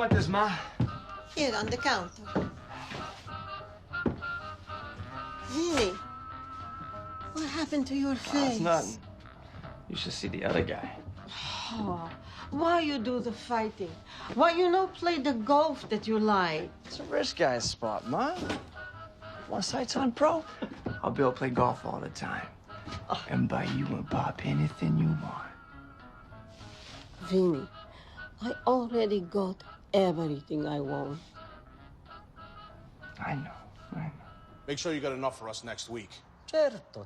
want this, Ma? Here, on the counter. Vinny, what happened to your face? It's nothing. You should see the other guy. Oh, why you do the fighting? Why you no play the golf that you like? It's a rich guy's spot, Ma. Want sights on pro? I'll be able to play golf all the time. And buy you and Pop anything you want. Vinny, I already got everything I want. I know. Make sure you got enough for us next week. Certo,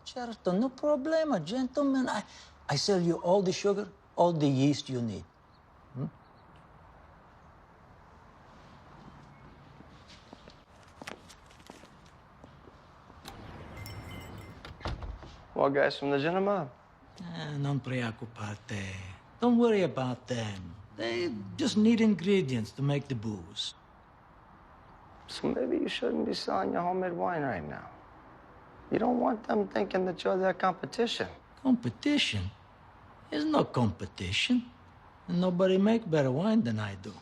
no problema, gentlemen. I sell you all the sugar, all the yeast you need. Well, guys from the cinema? Non preoccupate. Don't worry about them. They just need ingredients to make the booze. So maybe you shouldn't be selling your homemade wine right now. You don't want them thinking that you're their competition. Competition? There's no competition. Nobody make better wine than I do.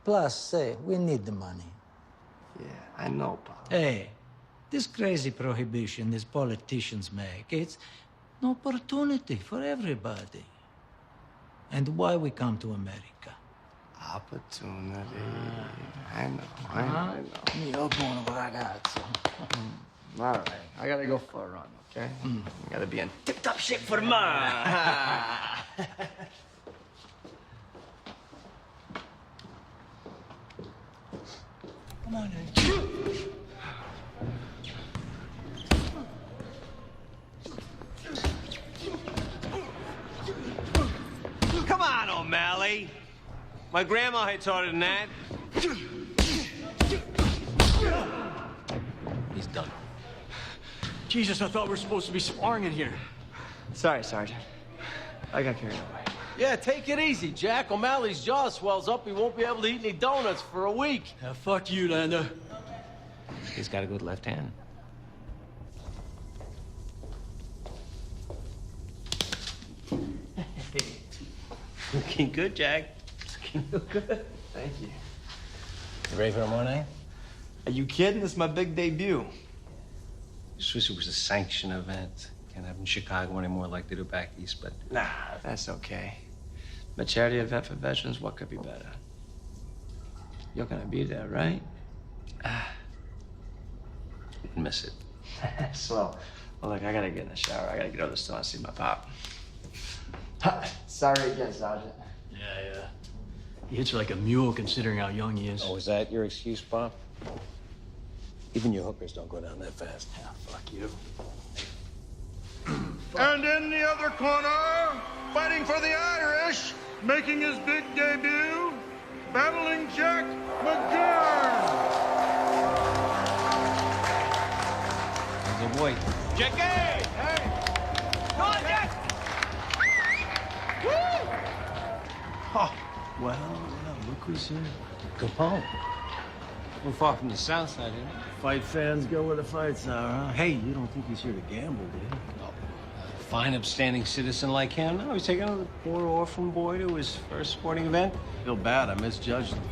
Plus, say, we need the money. Yeah, I know, Pop. Hey, this crazy prohibition these politicians make, it's an opportunity for everybody. And why we come to America? Opportunity. I know. Me open what I got. All right, I gotta go for a run, okay? I gotta be in tip-top shape for tomorrow. Come on, Come on, O'Malley. My grandma hits harder than that. He's done. Jesus, I thought we were supposed to be sparring in here. Sorry, Sergeant. I got carried away. Yeah, take it easy, Jack. O'Malley's jaw swells up. He won't be able to eat any donuts for a week. Yeah, fuck you, Lando. He's got a good left hand. Looking good, Jack. Looking real good. Thank you. You ready for tomorrow night? Are you kidding? This is my big debut. Just wish it was a sanctioned event. Can't have it in Chicago anymore like they do back east, but... Nah, that's okay. A charity event for veterans, what could be better? You're gonna be there, right? miss it. Swell. Well, look, I gotta get in the shower. I gotta get over the store and see my pop. Sorry again, Sergeant. Yeah. He hits like a mule considering how young he is. Oh, is that your excuse, Pop? Even your hookers don't go down that fast. Yeah, fuck you. And in the other corner, fighting for the Irish, making his big debut, battling Jack McGurn. Good boy. Jackie! Hey! Come on, Jack! Woo! Oh, well, look who's here. Capone. We're far from the south side, isn't it? Fight fans go where the fights are, huh? Hey, you don't think he's here to gamble, do you? A fine, upstanding citizen like him. No, he's taking a poor orphan boy to his first sporting event. Feel bad, I misjudged him.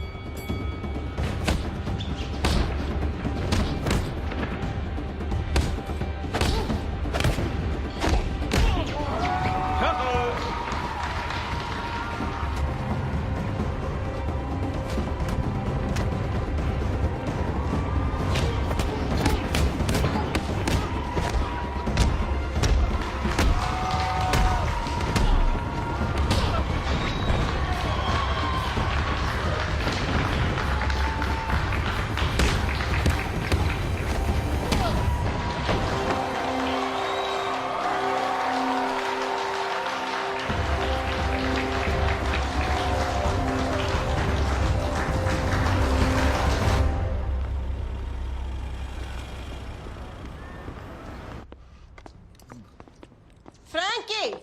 Frankie!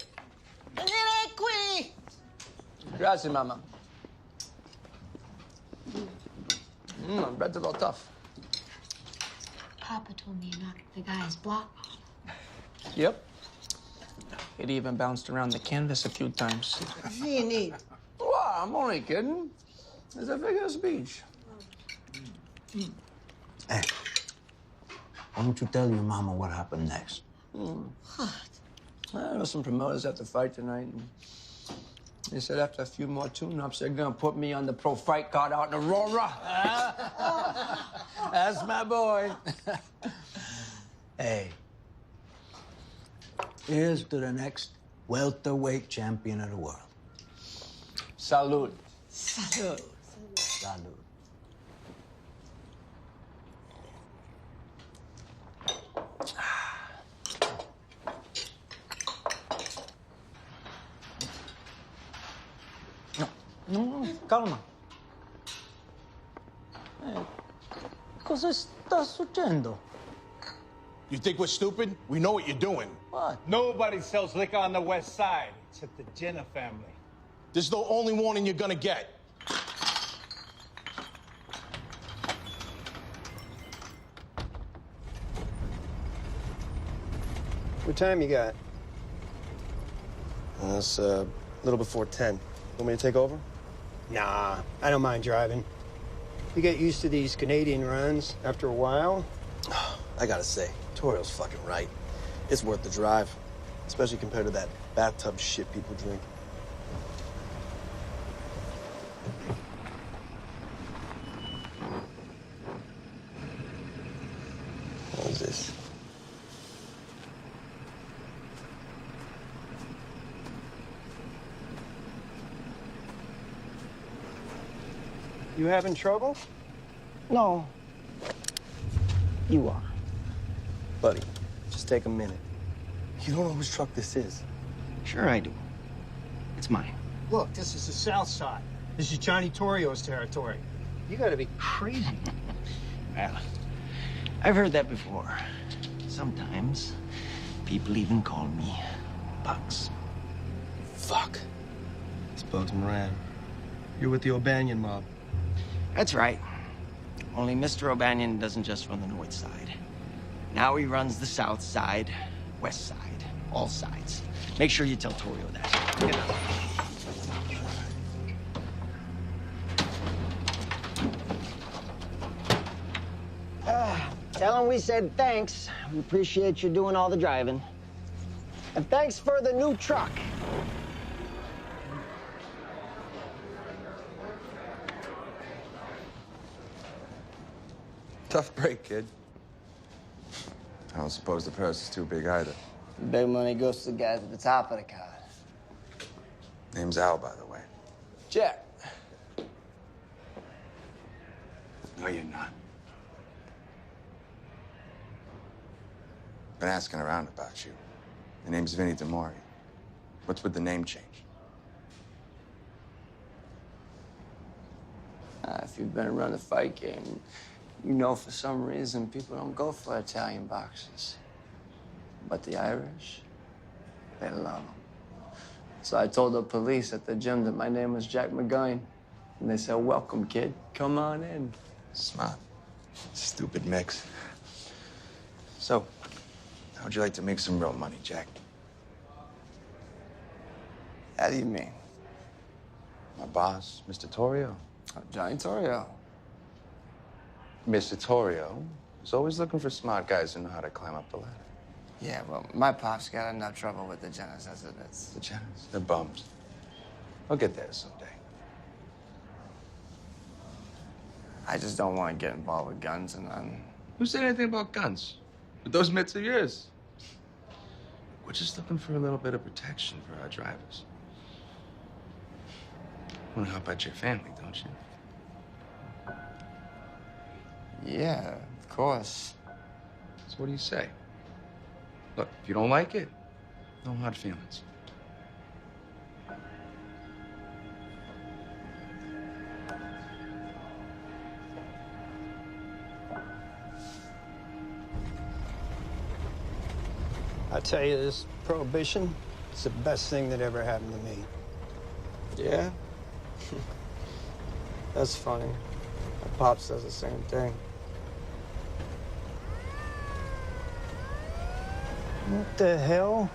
Venire qui! Grazie, Mama. Bread's a little tough. Papa told me you knocked the guy's block off. Yep. It even bounced around the canvas a few times. Vinny. Wow, I'm only kidding. It's a figure of speech. Hey, why don't you tell your mama what happened next? What? I know some promoters have to fight tonight. And they said after a few more tune-ups, they're gonna put me on the pro fight card out in Aurora. That's my boy. Hey, here's to the next welterweight champion of the world. Salute. Salud. Salud. No, calma. Cosa sta succedendo? You think we're stupid? We know what you're doing. What? Nobody sells liquor on the west side except the Jenner family. This is the only warning you're gonna get. What time you got? It's a little before 10. Want me to take over? Nah, I don't mind driving. You get used to these Canadian runs after a while. I gotta say, Torio's fucking right. It's worth the drive, especially compared to that bathtub shit people drink. What is this? You having trouble? No. You are. Buddy, just take a minute. You don't know whose truck this is. Sure I do. It's mine. Look, this is the south side. This is Johnny Torio's territory. You gotta be crazy. Well, I've heard that before. Sometimes people even call me Bugs. Fuck. It's Bugs Moran. You're with the O'Banion mob. That's right. Only Mr. O'Banion doesn't just run the north side. Now he runs the south side, west side, all sides. Make sure you tell Torio that. Get out. Tell him we said thanks. We appreciate you doing all the driving. And thanks for the new truck. Tough break, kid. I don't suppose the purse is too big either. Big money goes to the guys at the top of the card. Name's Al, by the way. Jack. No, you're not. Been asking around about you. The name's Vinny DeMori. What's with the name change? If you've been around the fight game, you know for some reason people don't go for Italian boxers. But the Irish, they love them. So I told the police at the gym that my name was Jack McGuine. And they said, welcome, kid. Come on in. Smart. Stupid mix. So, how'd you like to make some real money, Jack? How do you mean? My boss, Mr. Torio. Johnny Torio. Mr. Torio is always looking for smart guys who know how to climb up the ladder. Yeah, well, my pop's got enough trouble with the Jenners as it is. The Jenners, they're bums. I'll get there someday. I just don't want to get involved with guns and Who said anything about guns? With those mitts of yours? We're just looking for a little bit of protection for our drivers. Want to help out your family, don't you? Yeah, of course. So what do you say? Look, if you don't like it, no hard feelings. I tell you, this prohibition, it's the best thing that ever happened to me. Yeah? That's funny. My pops does the same thing. What the hell?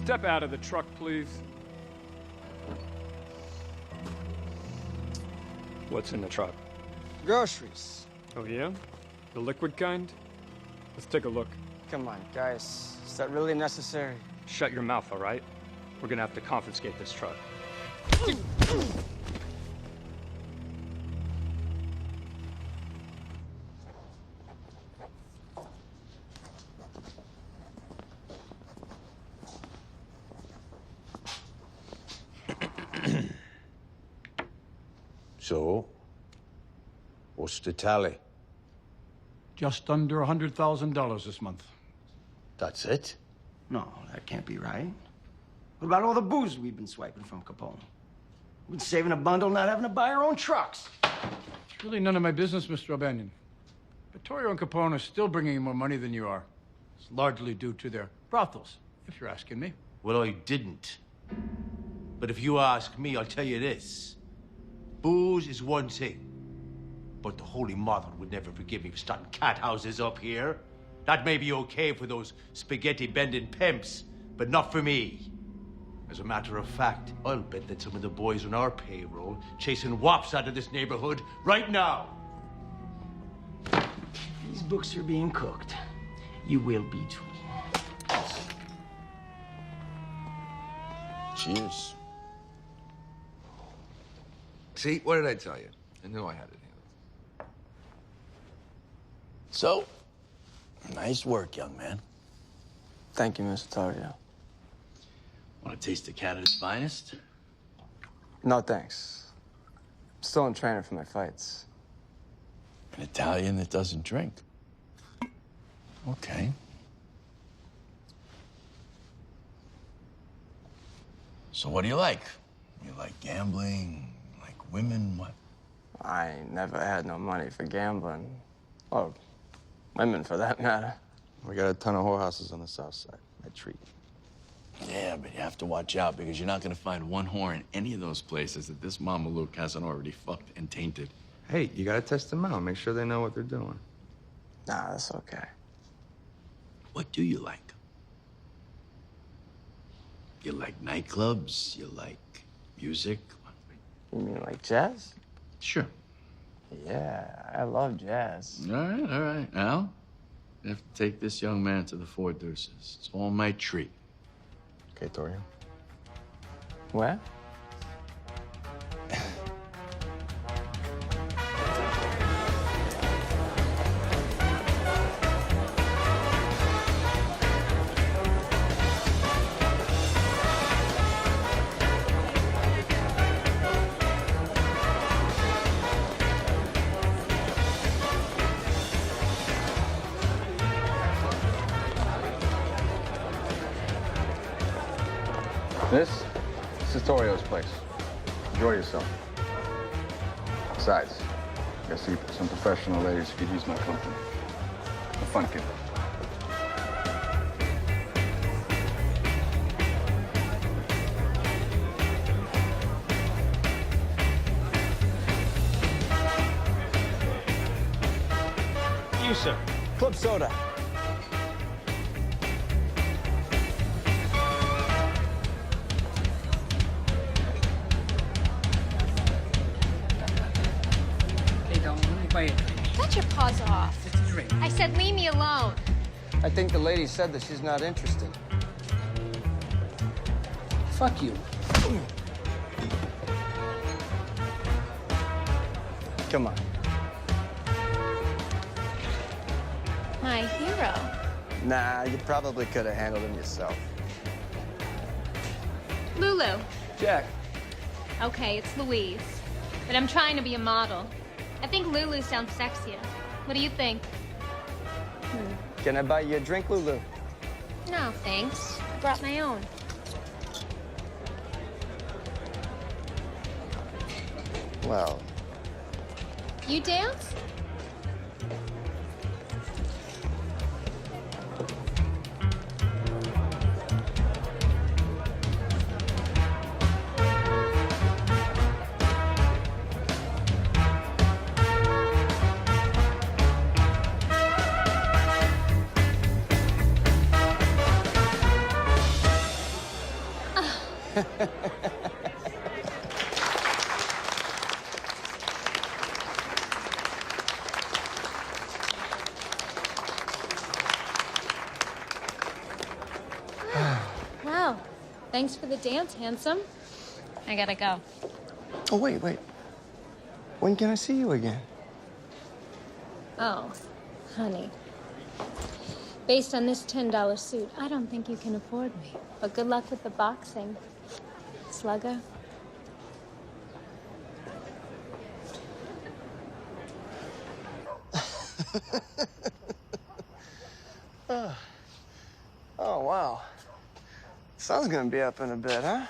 Step out of the truck, please. What's in the truck? Groceries. Oh, yeah? The liquid kind? Let's take a look. Come on, guys. Is that really necessary? Shut your mouth, all right? We're gonna have to confiscate this truck. So, what's the tally? Just under $100,000 this month. That's it? No, that can't be right. What about all the booze we've been swiping from Capone? We've been saving a bundle, not having to buy our own trucks. It's really none of my business, Mr. O'Banion. Vittorio and Capone are still bringing in more money than you are. It's largely due to their brothels, if you're asking me. Well, I didn't. But if you ask me, I'll tell you this. Booze is one thing. But the Holy Mother would never forgive me for starting cat houses up here. That may be okay for those spaghetti-bending pimps, but not for me. As a matter of fact, I'll bet that some of the boys on our payroll chasing wops out of this neighborhood right now. These books are being cooked. You will be too. Cheers. See, what did I tell you? I knew I had it handled. So, nice work, young man. Thank you, Mr. Torrio. Want to taste the Canada's finest? No, thanks. I'm still in training for my fights. An Italian that doesn't drink. Okay. So what do you like? You like gambling? Like women? What? I never had no money for gambling. Or women, for that matter. We got a ton of whorehouses on the south side. I treat. Yeah, but you have to watch out because you're not going to find one whore in any of those places that this Mama Luke hasn't already fucked and tainted. Hey, you gotta test them out. Make sure they know what they're doing. Nah, that's okay. What do you like? You like nightclubs? You like music? You mean like jazz? Sure. Yeah, I love jazz. All right. Al, you have to take this young man to the Four Deuces. It's all my treat. Okay, Torrio. Where? This is Torrio's place. Enjoy yourself. Besides, I see some professional ladies who could use my company. A fun kid. You, sir. Club soda. Get your paws off. I said leave me alone. I think the lady said that she's not interested. Fuck you. Come on. My hero. Nah, you probably could have handled him yourself. Lulu. Jack. Okay, it's Louise. But I'm trying to be a model. I think Lulu sounds sexier. What do you think? Can I buy you a drink, Lulu? No, thanks. I brought my own. Well. You dance? Wow. Thanks for the dance, handsome. I gotta go. Oh, wait. When can I see you again? Oh, honey. Based on this $10 suit, I don't think you can afford me. But good luck with the boxing, slugger. Oh, wow. Sun's gonna be up in a bit, huh?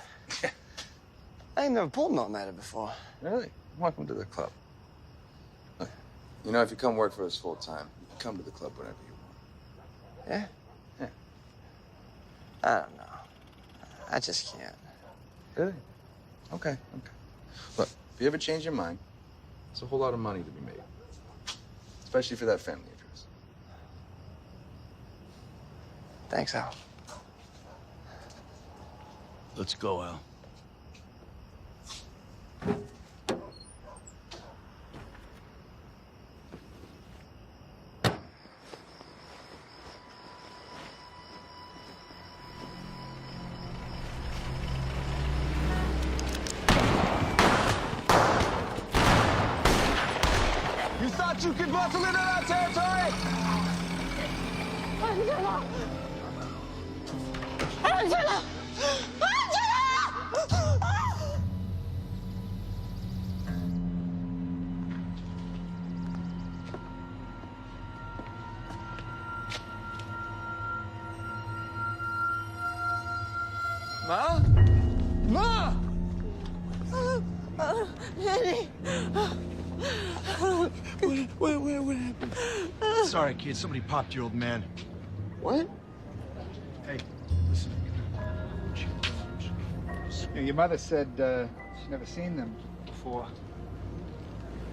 I ain't never pulled an all-nighter before. Really? Welcome to the club. Look, you know, if you come work for us full time, you can come to the club whenever you want. Yeah? Yeah. I don't know. I just can't. Really? Okay. Look, if you ever change your mind, there's a whole lot of money to be made. Especially for that family of yours. Thanks, Al. Let's go, Al. You thought you could bustle into our territory? Angela! Angela! Ma? Ma! Eddie! What happened? Sorry, kid. Somebody popped your old man. What? Hey, listen. Your mother said she's never seen them before.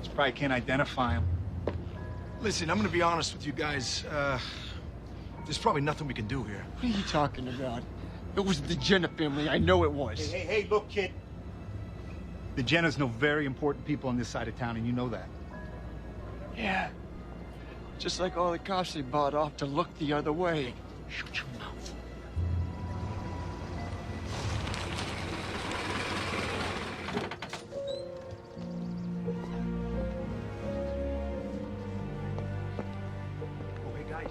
She probably can't identify them. Listen, I'm gonna be honest with you guys. There's probably nothing we can do here. What are you talking about? It was the Jenner family. I know it was. Hey, look, kid. The Jenners know very important people on this side of town, and you know that. Yeah. Just like all the cops they bought off to look the other way. Shut your mouth. Oh, hey, guys.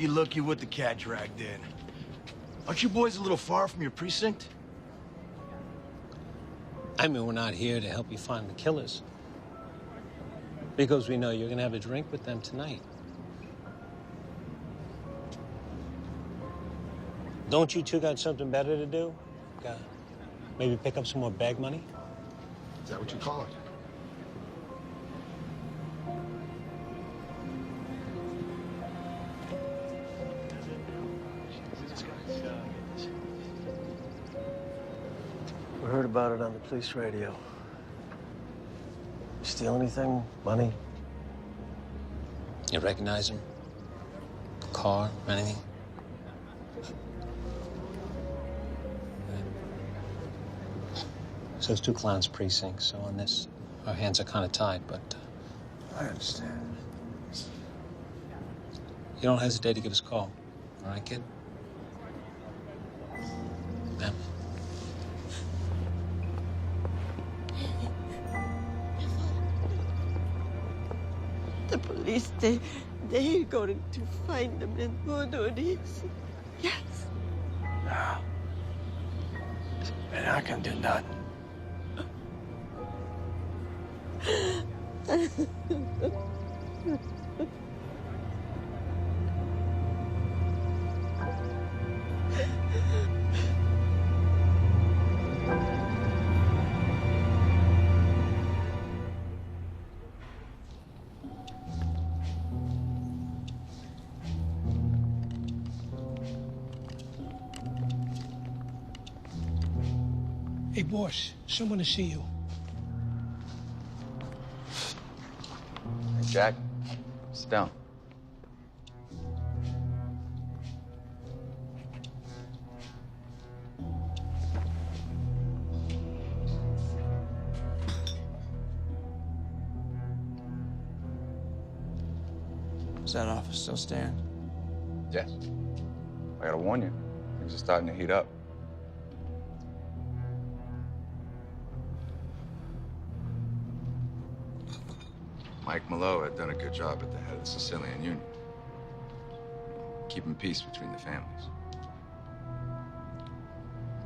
Looky what the cat dragged in. Aren't you boys a little far from your precinct? I mean, we're not here to help you find the killers. Because we know you're gonna have a drink with them tonight. Don't you two got something better to do? Maybe pick up some more bag money? Is that what you call it? We heard about it on the police radio. Steal anything? Money? You recognize him? Car, anything? So it's 2 clowns precincts, so on this, our hands are kind of tied, but... I understand. You don't hesitate to give us a call. All right, kid? Ma'am? The police, they're going to find them and murder this. Yes. No. They're not gonna do nothing. Hey, boss, someone to see you. Hey, Jack, sit down. Is that office still standing? Yes. I gotta warn you, things are starting to heat up. Mike Malo had done a good job at the head of the Sicilian Union, keeping peace between the families.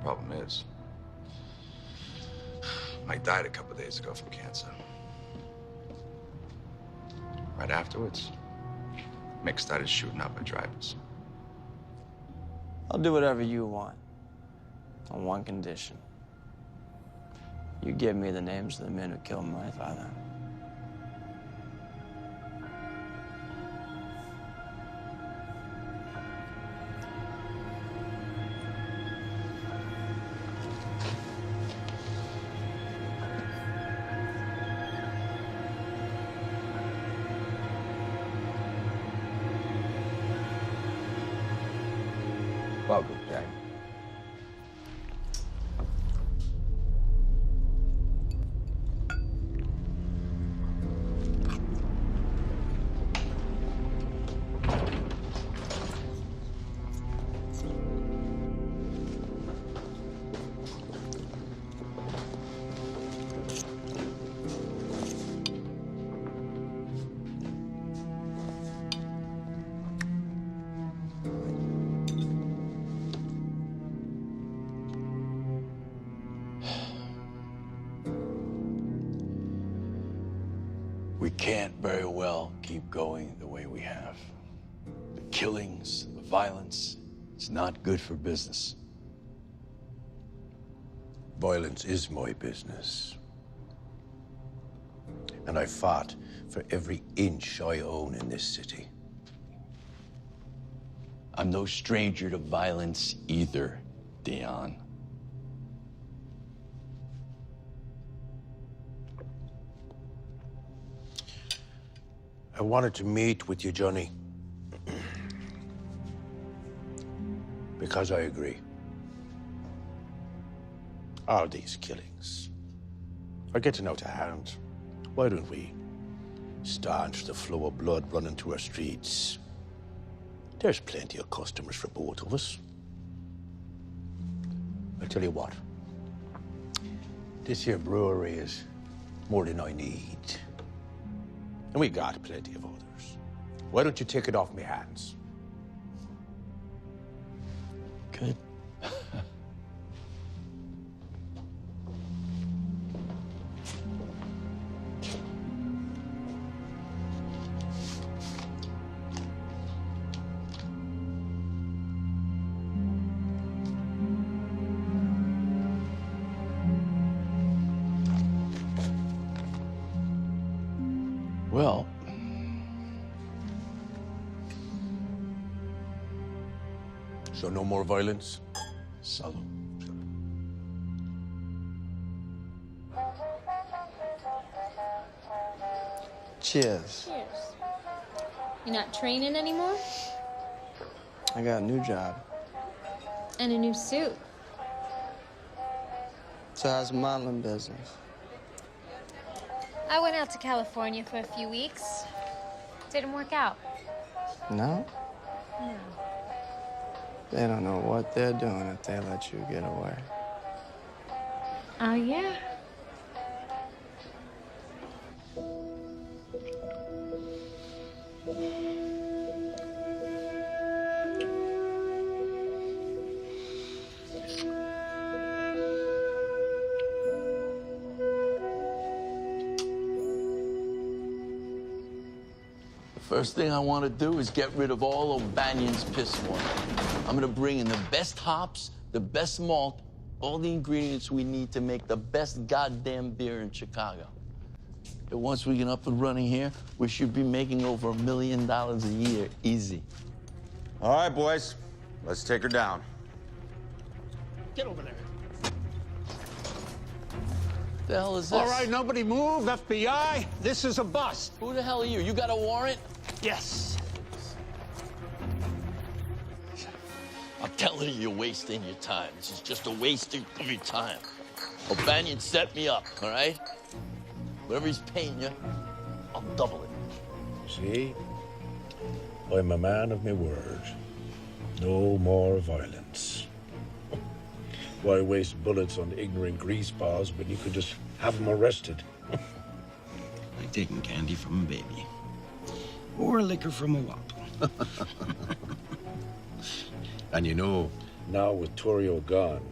Problem is, Mike died a couple days ago from cancer. Right afterwards, Mick started shooting up our drivers. I'll do whatever you want, on one condition. You give me the names of the men who killed my father. Welcome, Jack. We can't very well keep going the way we have. The killings, the violence, it's not good for business. Violence is my business. And I fought for every inch I own in this city. I'm no stranger to violence either, Dion. I wanted to meet with you, Johnny. Because I agree. All these killings are getting out of hand. Why don't we staunch the flow of blood running through our streets? There's plenty of customers for both of us. I'll tell you what. This here brewery is more than I need. And we got plenty of others. Why don't you take it off my hands? Good. Well, so no more violence? Salud. Cheers. Cheers. You're not training anymore? I got a new job. And a new suit. So how's the modeling business? I went out to California for a few weeks. Didn't work out. No? No. They don't know what they're doing if they let you get away. Oh, yeah? First thing I want to do is get rid of all O'Banion's piss water. I'm going to bring in the best hops, the best malt, all the ingredients we need to make the best goddamn beer in Chicago. And once we get up and running here, we should be making over $1 million a year, easy. All right, boys, let's take her down. Get over there. the hell is this? All right, nobody move. FBI, this is a bust. Who the hell are you? You got a warrant? Yes. I'm telling you, you're wasting your time. This is just a wasting of your time. O'Banion set me up, all right? Whatever he's paying you, I'll double it. See? I'm a man of my word. No more violence. Why waste bullets on ignorant greasepaws when you could just have them arrested? Like taking candy from a baby. Or liquor from a wop. And you know, now with Torrio gone,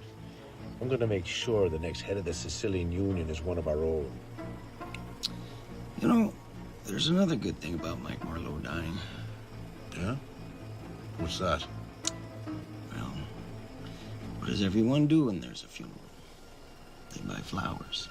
I'm gonna make sure the next head of the Sicilian Union is one of our own. You know, there's another good thing about Mike Marlowe dying. Yeah? What's that? Well, what does everyone do when there's a funeral? They buy flowers.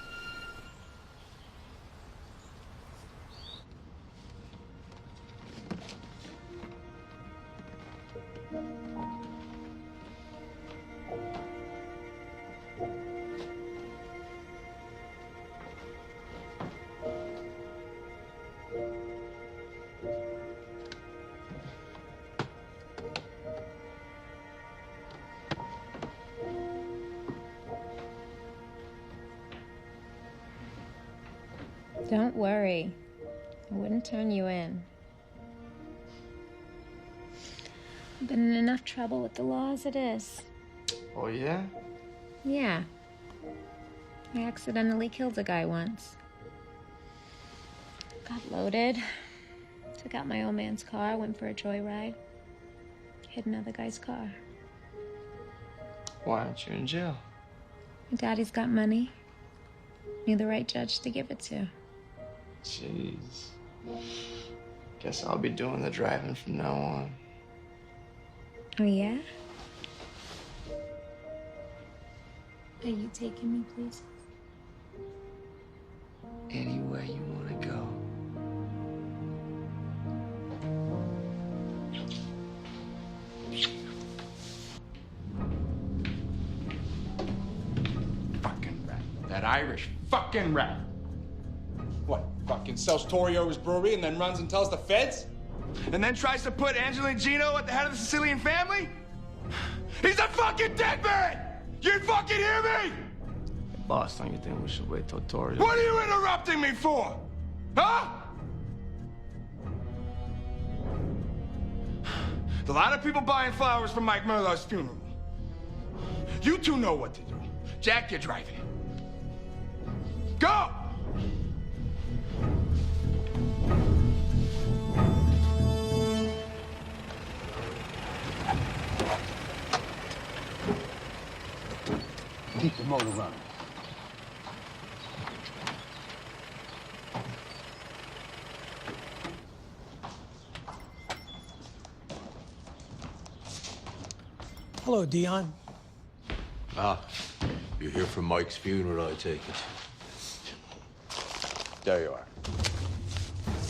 Don't worry. I wouldn't turn you in. I've been in enough trouble with the law as it is. Oh, yeah? Yeah. I accidentally killed a guy once. Got loaded. Took out my old man's car, went for a joyride. Hit another guy's car. Why aren't you in jail? My daddy's got money. Knew the right judge to give it to. Jeez. Guess I'll be doing the driving from now on. Oh, yeah? Are you taking me places? Anywhere you want to go. Fucking rat. That Irish fucking rat. What, fucking sells Torrio's brewery and then runs and tells the feds? And then tries to put Angela and Gino at the head of the Sicilian family? He's a fucking dead man! You fucking hear me? Boss, don't you think we should wait till Tori... What are you interrupting me for? Huh? There's a lot of people buying flowers for Mike Murdoch's funeral. You two know what to do. Jack, you're driving. Go! Keep the motor running. Hello, Dion. Ah, you're here for Mike's funeral, I take it. There you are.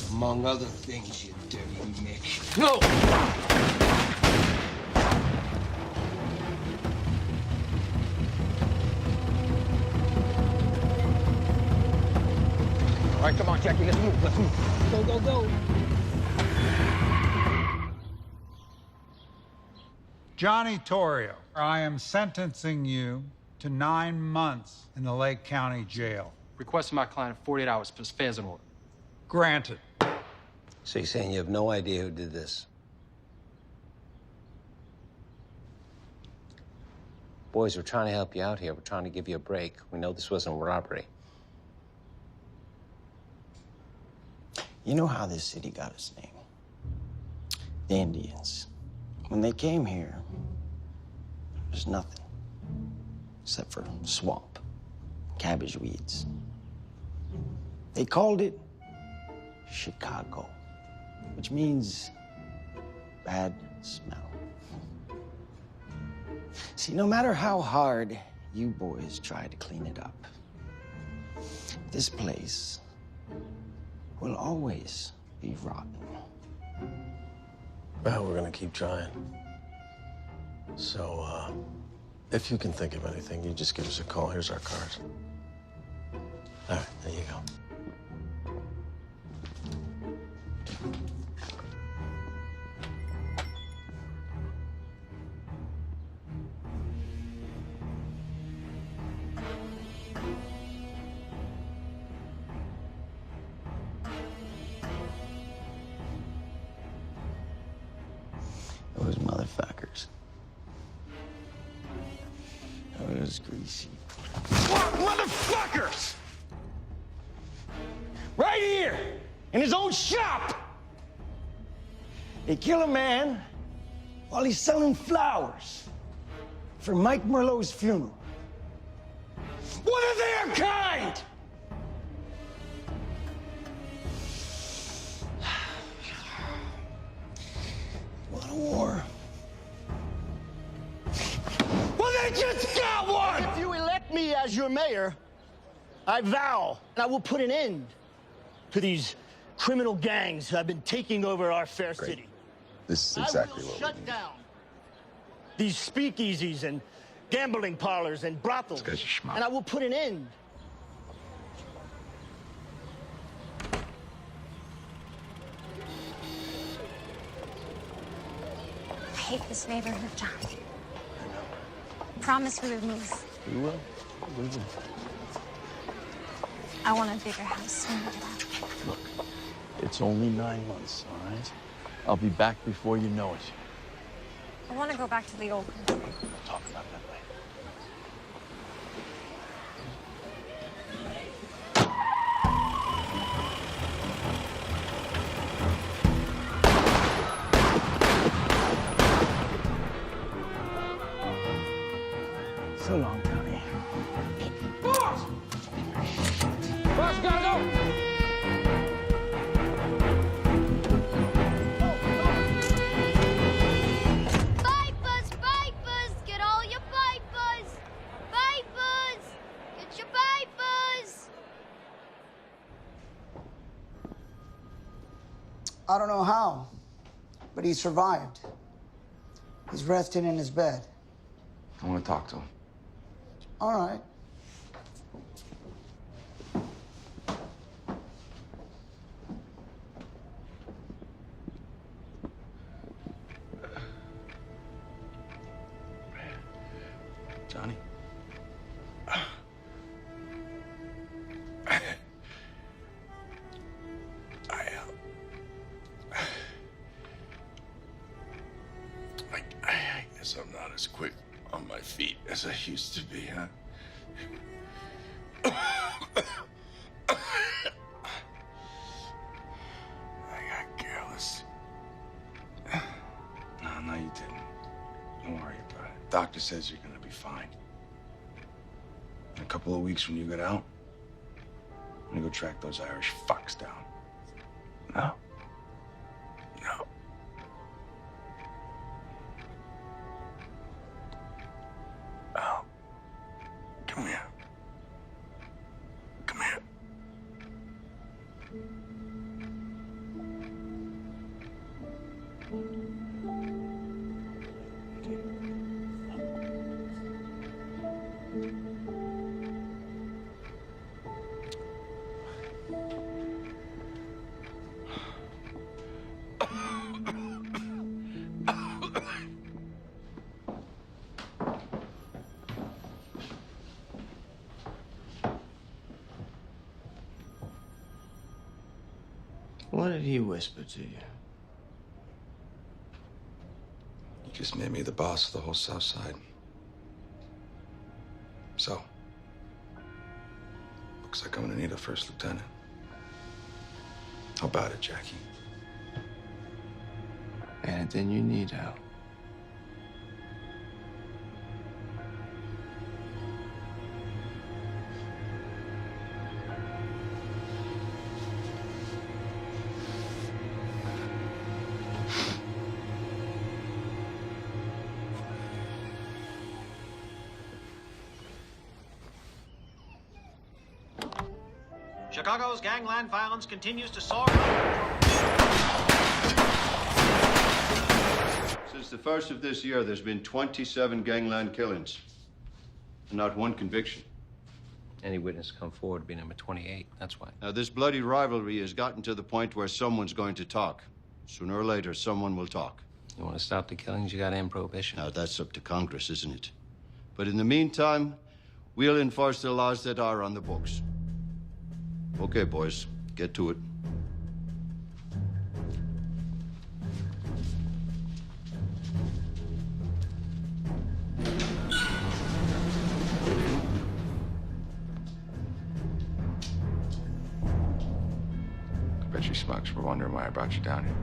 Among other things, you dirty Mick. No! All right, come on, Jackie, let's move, let's move. Go, go, go. Johnny Torrio, I am sentencing you to 9 months in the Lake County Jail. Requesting my client 48 hours for affairs in order. Granted. So you're saying you have no idea who did this? Boys, we're trying to help you out here. We're trying to give you a break. We know this wasn't a robbery. You know how this city got its name? The Indians. When they came here, there's nothing except for swamp, cabbage weeds. They called it Chicago, which means bad smell. See, no matter how hard you boys try to clean it up, this place will always be rotten. Well, we're gonna keep trying. So, if you can think of anything, you just give us a call. Here's our card. All right, there you go. Those motherfuckers. Those greasy. What motherfuckers? Right here, in his own shop. They kill a man while he's selling flowers for Mike Merlot's funeral. One of their kind! What a war. Well, they just got one! If you elect me as your mayor, I vow and I will put an end to these criminal gangs who have been taking over our fair city. This is exactly I will what shut we need. down these speakeasies and gambling parlors and brothels. This guy's a schmuck. And I will put an end. I hate this neighborhood, John. Promise we would move. We will. We will. I want a bigger house when we get out. Look, it's only 9 months, all right? I'll be back before you know it. I want to go back to the old country. We'll talk about that later. So long, Tony. Boss! Boss, gotta go! Vipers, vipers, get all your vipers! Vipers, get your vipers! I don't know how, but he survived. He's resting in his bed. I want to talk to him. All right. Johnny? I guess I'm not as quick on my feet as I used to be, huh? I got careless. No, you didn't. Don't worry about it. Doctor says you're gonna be fine. In a couple of weeks when you get out, I'm gonna go track those Irish fucks down. No? No. Al, come here. Come here. What did he whisper to you? You just made me the boss of the whole South Side. So, looks like I'm gonna need a first lieutenant. How about it, Jackie? And then you need help. Chicago's gangland violence continues to soar. Since the first of this year, there's been 27 gangland killings. And not one conviction. Any witness come forward would be number 28. That's why. Now, this bloody rivalry has gotten to the point where someone's going to talk. Sooner or later, someone will talk. You want to stop the killings, you got to end prohibition. Now, that's up to Congress, isn't it? But in the meantime, we'll enforce the laws that are on the books. Okay, boys, get to it. I bet you schmucks were wondering why I brought you down here.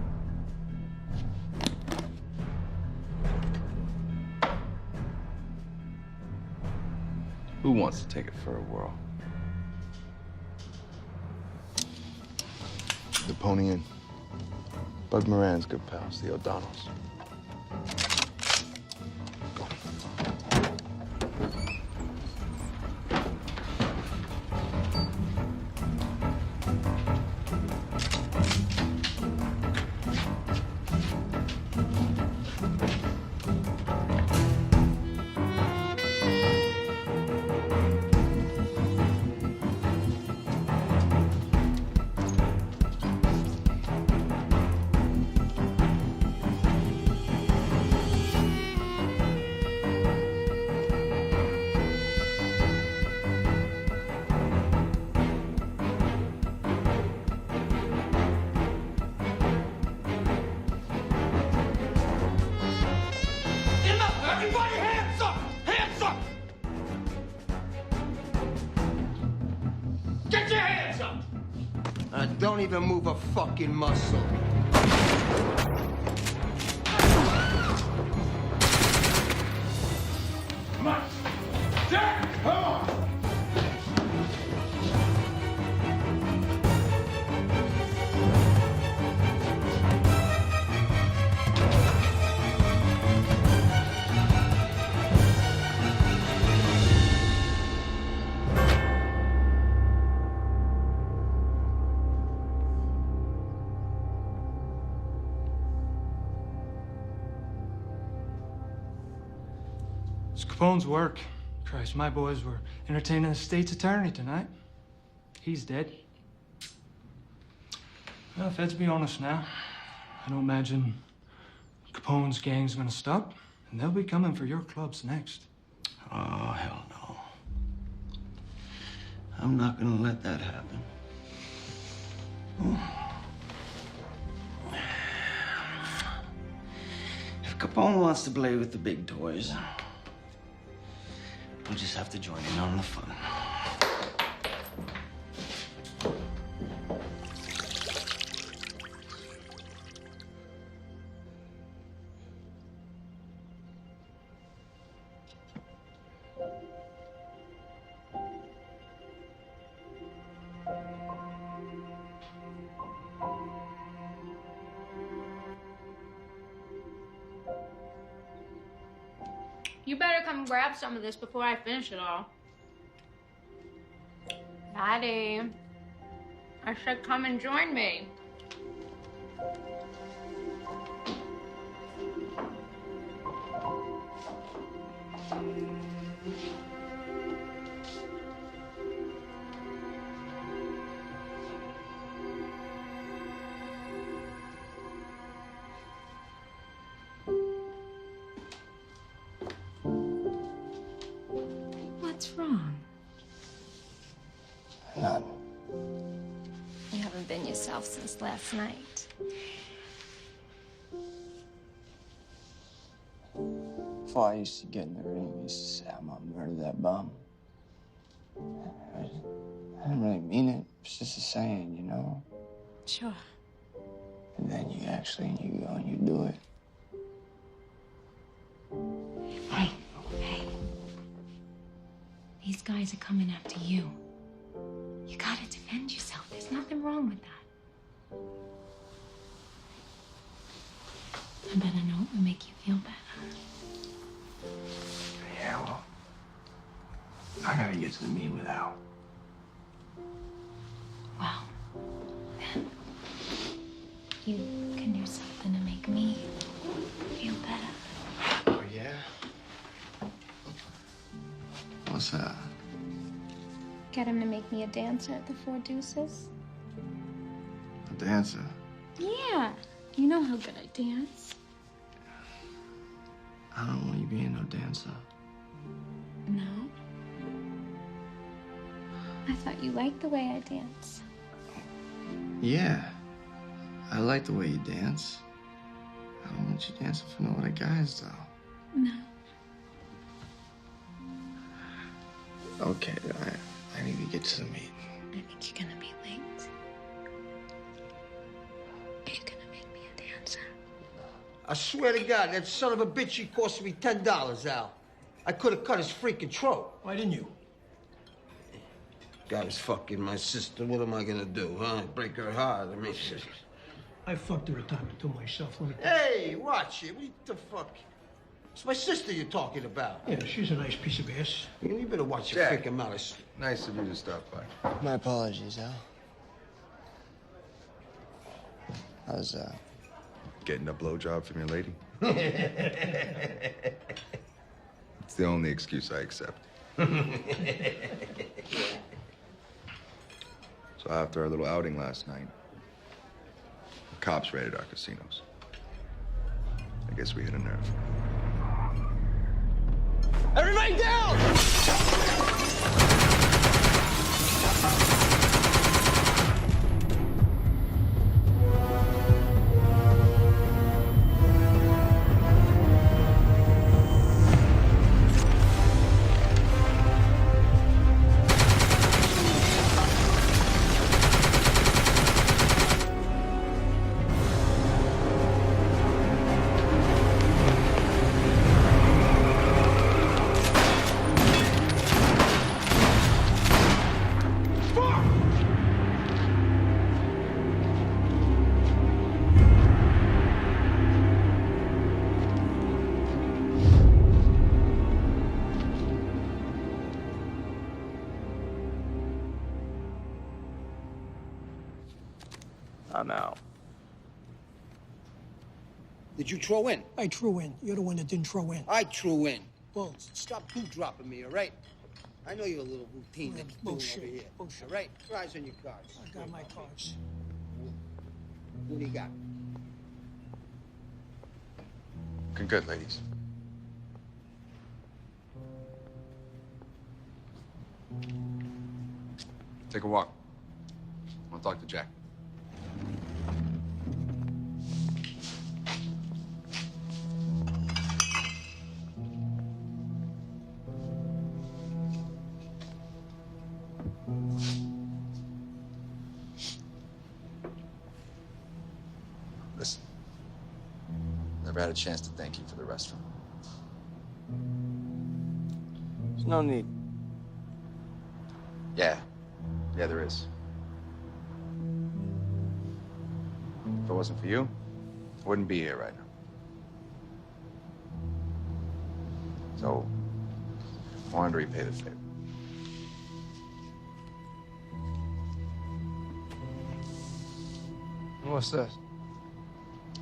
Who wants to take it for a whirl? The Pony Inn. Bud Moran's good pals, the O'Donnells. Everybody hands up! Hands up! Get your hands up! Don't even move a fucking muscle. Come on! Jack, come on! It's Capone's work. Christ, my boys were entertaining the state's attorney tonight. He's dead. Well, Feds, be honest now. I don't imagine Capone's gang's gonna stop, and they'll be coming for your clubs next. Oh, hell no. I'm not gonna let that happen. If Capone wants to play with the big toys, we'll just have to join in on the fun. You better come grab some of this before I finish it all. Daddy, I said come and join me. What's wrong? None. You haven't been yourself since last night. Before I used to get in the ring, I used to say, I'm gonna murder that bum. I didn't really mean it. It's just a saying, you know? Sure. And then you go and you do it. Hey, hey. These guys are coming after you. You gotta defend yourself. There's nothing wrong with that. I bet I know it will make you feel better. Yeah, well, I gotta get to the meet with Al. Well, then you can do something to make me feel better. Oh, yeah? What's that? Get him to make me a dancer at the Four Deuces. A dancer? Yeah. You know how good I dance. I don't want you being no dancer. No? I thought you liked the way I dance. Yeah. I like the way you dance. I don't want you dancing for no other guys, though. No. Okay, I need to get to the meeting. I think you're gonna be late. You're gonna make me a dancer. I swear to God, that son of a bitch, he cost me $10, Al. I could have cut his freaking throat. Why didn't you? Guy was fucking my sister. What am I gonna do, huh? Break her heart. I mean, I fucked her a time or two myself. Let me hey, watch it. What the fuck? It's my sister you're talking about. Yeah, she's a nice piece of ass. You better watch your Jack. freaking mouth. Nice of you to stop by. My apologies, Al. How's, Getting a blowjob from your lady? It's the only excuse I accept. So after our little outing last night, the cops raided our casinos. I guess we hit a nerve. Everybody down! I'm out. Did you throw in? I threw in. You're the one that didn't throw in. I threw in. Well, Stop dropping me, all right? I know you're a little routine that you're bullshit. doing over here. Bullshit. All right? Your eyes on your cards. I got my cards. What do you got? Looking good, ladies. Take a walk. I'll talk to Jack. Listen, never had a chance to thank you for the restaurant. There's no need. Yeah, there is. If it wasn't for you, I wouldn't be here right now. So, I wanted to repay the favor. What's this?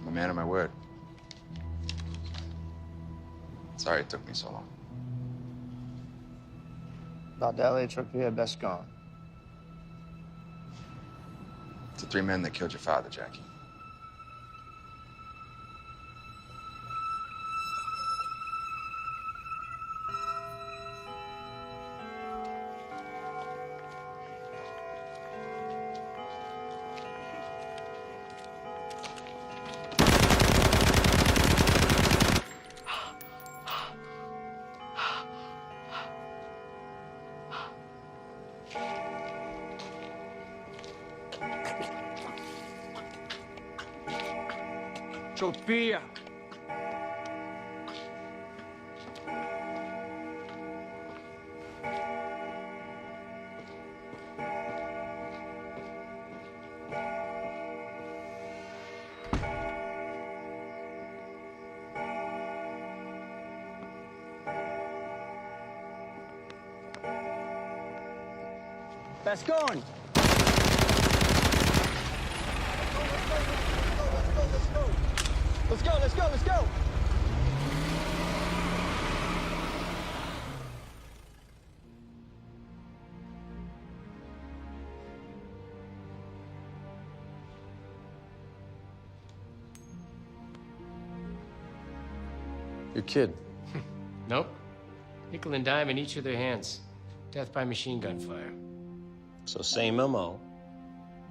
I'm a man of my word. Sorry it took me so long. About that LA trip, you had best gone. It's the 3 men that killed your father, Jackie. Sophia. Best going. Let's go. Your kid. Nope. Nickel and dime in each of their hands. Death by machine gun fire. So same MO.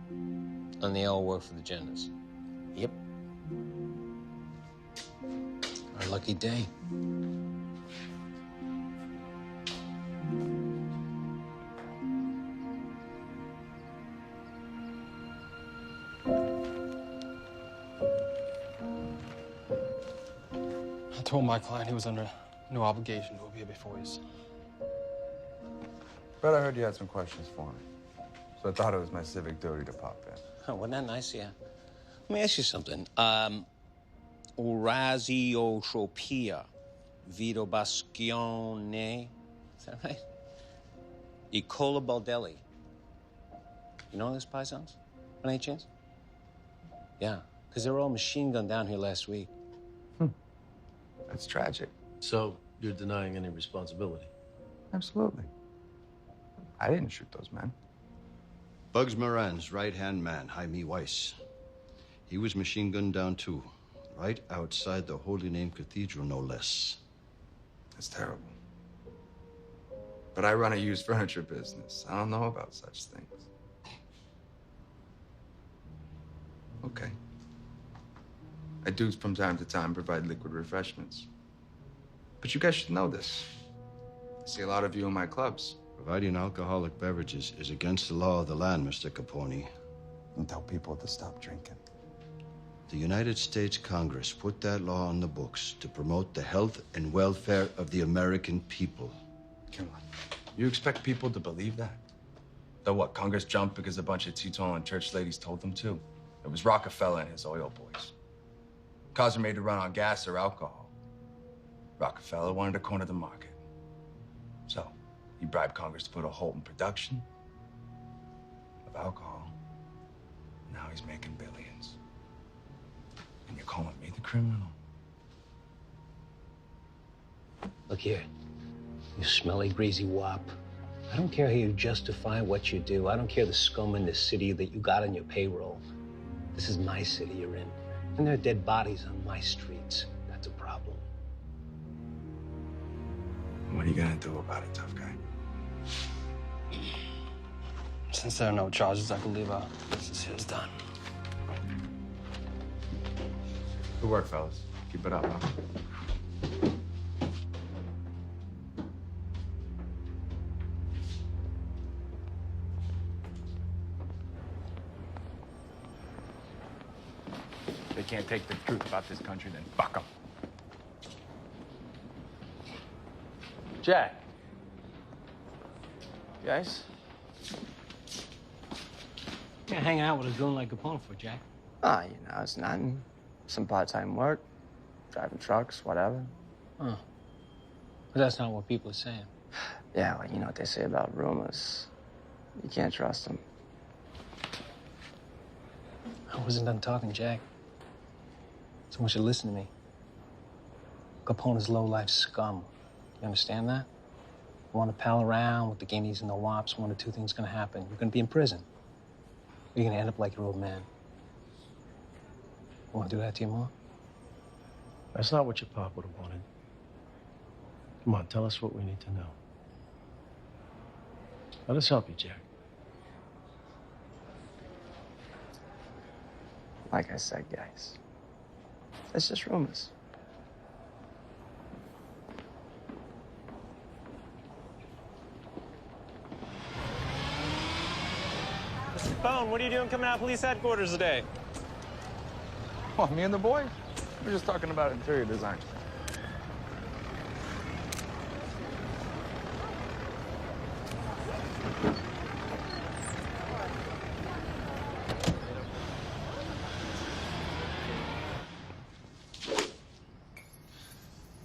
And they all work for the Jenners. Yep. Our lucky day. I told my client he was under no obligation to appear before us. But I heard you had some questions for me. So I thought it was my civic duty to pop in. Oh, wasn't that nice, yeah? Let me ask you something. Oraziotropeia, Vito Bascione, is that right? E. Cola Baldelli. You know those paisans, by any chance? Yeah, because they were all machine gunned down here last week. That's tragic. So you're denying any responsibility? Absolutely. I didn't shoot those men. Bugs Moran's right-hand man, Jaime Weiss. He was machine gunned down too, right outside the Holy Name Cathedral, no less. That's terrible. But I run a used furniture business. I don't know about such things. Okay. I do from time to time provide liquid refreshments. But you guys should know this. I see a lot of you in my clubs. Providing alcoholic beverages is against the law of the land, Mr. Capone. And tell people to stop drinking. The United States Congress put that law on the books to promote the health and welfare of the American people. Come on. You expect people to believe that? That what, Congress jumped because a bunch of teetotal church ladies told them to? It was Rockefeller and his oil boys. Cars were made to run on gas or alcohol. Rockefeller wanted to corner the market. So, he bribed Congress to put a halt in production of alcohol. Now he's making billions. And you're calling me the criminal? Look here, you smelly, greasy wop. I don't care how you justify what you do. I don't care the scum in this city that you got on your payroll. This is my city you're in. And there are dead bodies on my streets. That's a problem. What are you gonna do about it, tough guy? Since there are no charges, I believe our business here is done. Good work, fellas. Keep it up, huh? They can't take the truth about this country, then fuck them. Jack. Guys? You're hanging out with a goon like Capone for, Jack. Ah, you know, it's nothing. Some part-time work, driving trucks, whatever. Huh. But that's not what people are saying. Yeah, well, you know what they say about rumors. You can't trust them. I wasn't done talking, Jack. So I want you to listen to me. Capone is low-life scum. You understand that? You want to pal around with the guineas and the wops, one of two things gonna happen. You're gonna be in prison. Or you're gonna end up like your old man. You wanna do that to your mom? That's not what your pop would have wanted. Come on, tell us what we need to know. Let us help you, Jack. Like I said, guys, it's just rumors. Mr. Capone, what are you doing coming out of police headquarters today? What, me and the boys? We're just talking about interior design.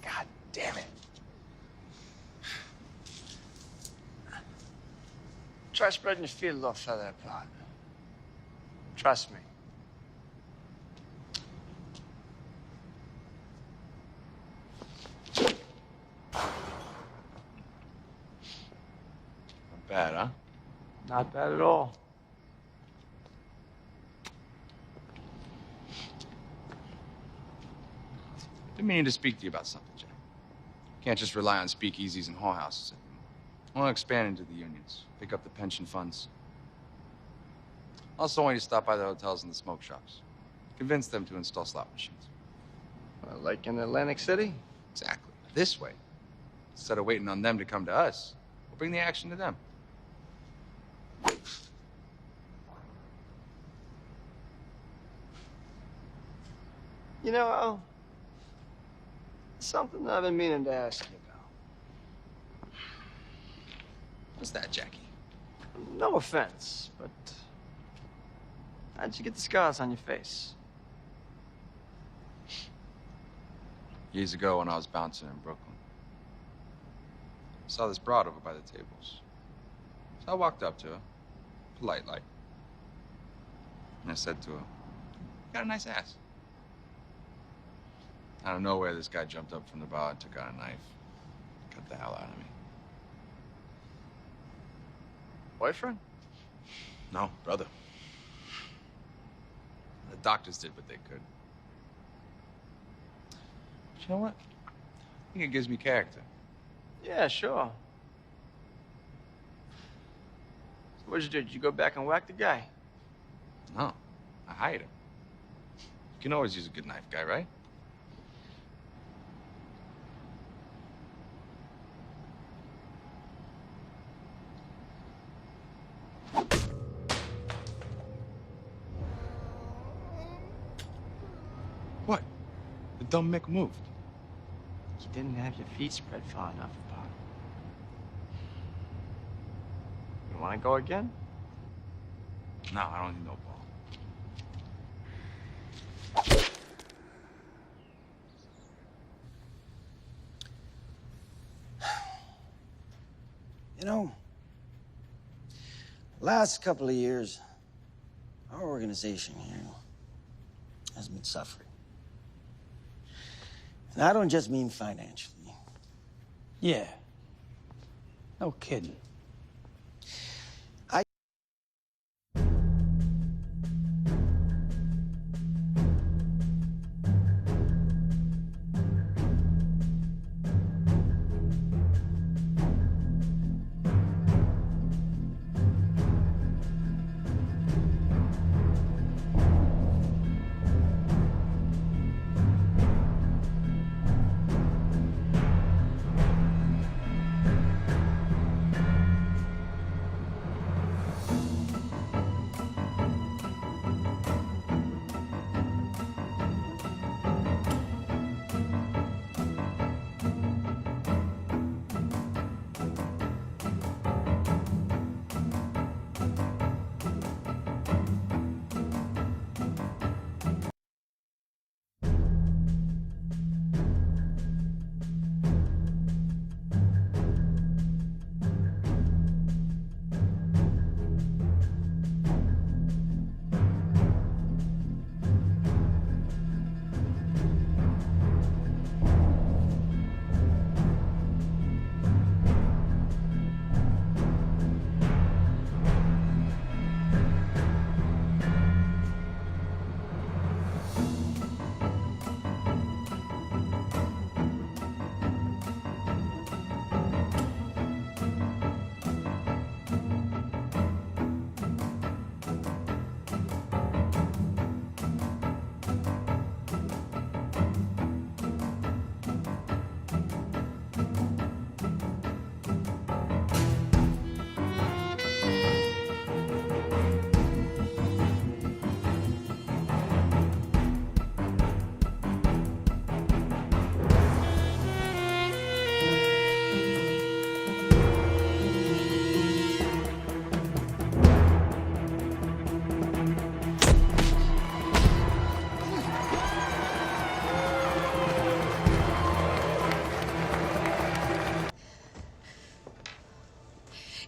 God damn it. Try spreading your feet a little further apart. Trust me. Not bad, huh? Not bad at all. Been meaning to speak to you about something, Jack. Can't just rely on speakeasies and whorehouses anymore. I want to expand into the unions, pick up the pension funds. Also want you to stop by the hotels and the smoke shops. Convince them to install slot machines. Like in Atlantic City? Exactly. This way. Instead of waiting on them to come to us, we'll bring the action to them. You know, Al, something I've been meaning to ask you about. What's that, Jackie? No offense, but how'd you get the scars on your face? Years ago when I was bouncing in Brooklyn. I saw this broad over by the tables. So I walked up to her, polite like. And I said to her, "You got a nice ass." Out of nowhere, this guy jumped up from the bar and took out a knife. Cut the hell out of me. Boyfriend? No, brother. The doctors did what they could. But you know what? I think it gives me character. Yeah, sure. So what'd you do? Did you go back and whack the guy? No, I hired him. You can always use a good knife guy, right? What? The dumb Mick moved. You didn't have your feet spread far enough apart. You want to go again? No, I don't need no ball. You know, last couple of years, our organization here has been suffering. And I don't just mean financially. Yeah. No kidding.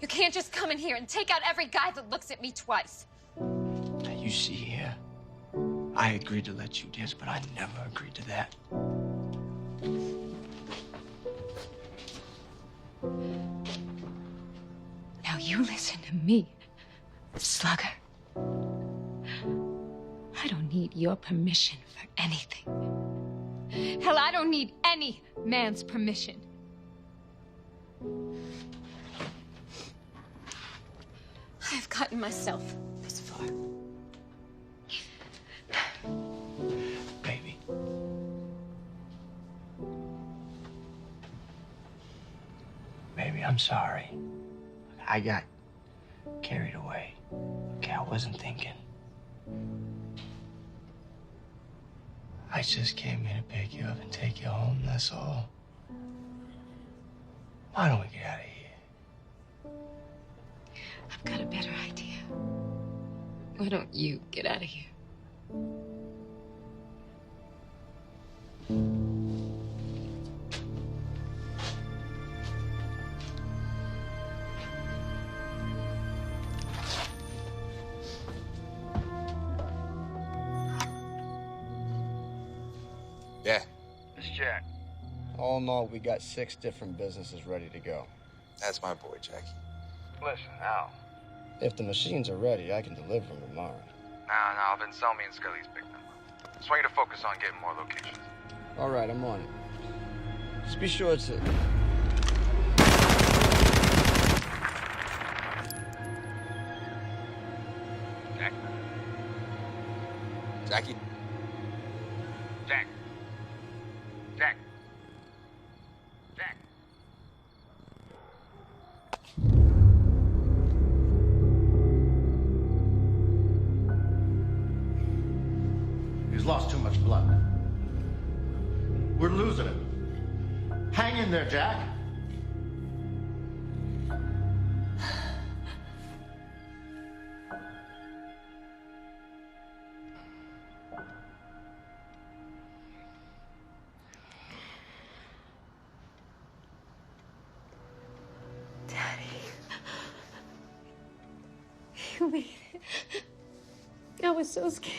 You can't just come in here and take out every guy that looks at me twice. Now, you see here, I agreed to let you dance, but I never agreed to that. Now you listen to me, slugger. I don't need your permission for anything. Hell, I don't need any man's permission. I've gotten myself this far. Baby. Baby, I'm sorry. I got carried away. Okay, I wasn't thinking. I just came here to pick you up and take you home, that's all. Why don't we get out of here? I've got a better idea. Why don't you get out of here? Yeah. It's Jack. All in all, we got 6 different businesses ready to go. That's my boy, Jackie. Listen, Al. If the machines are ready, I can deliver them tomorrow. Nah, I've been selling me and Scully's picked them up. Just want you to focus on getting more locations. All right, I'm on it. Just be sure it's a... Jack? Jackie? Jack. Jack. Jack. He's lost too much blood. We're losing him. Hang in there, Jack. Daddy. You made it. I was so scared.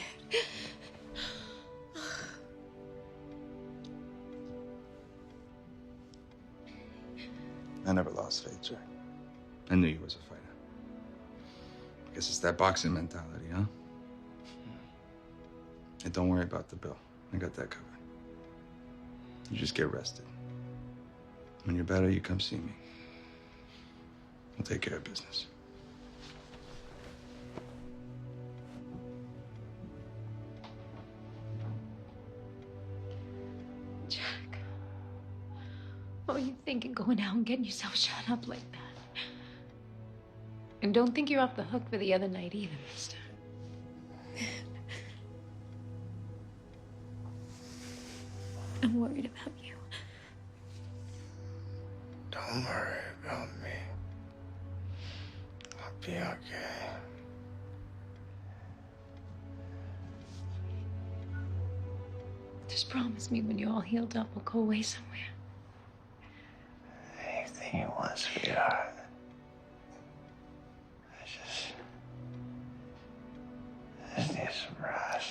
I never lost faith, Jack. I knew you was a fighter. I guess it's that boxing mentality, huh? Hey, don't worry about the bill. I got that covered. You just get rested. When you're better, you come see me. We'll take care of business. Jack. What were you thinking going out and getting yourself shot up like that? And don't think you're off the hook for the other night either, mister. I'm worried about you. Don't worry about me. I'll be okay. Just promise me when you're all healed up, we'll go away somewhere. Anything you want, sweetheart. I just need some rest.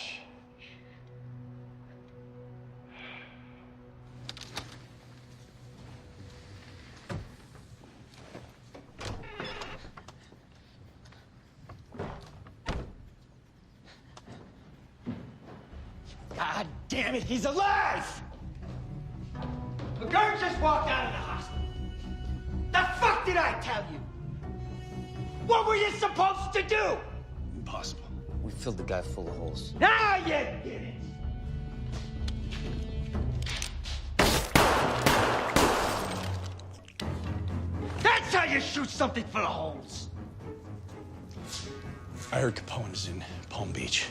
God damn it, he's alive! The girl just walked out of the hospital. The fuck did I tell you? What were you supposed to do? Impossible. We filled the guy full of holes. Now you get it! That's how you shoot something full of holes! I heard Capone's in Palm Beach.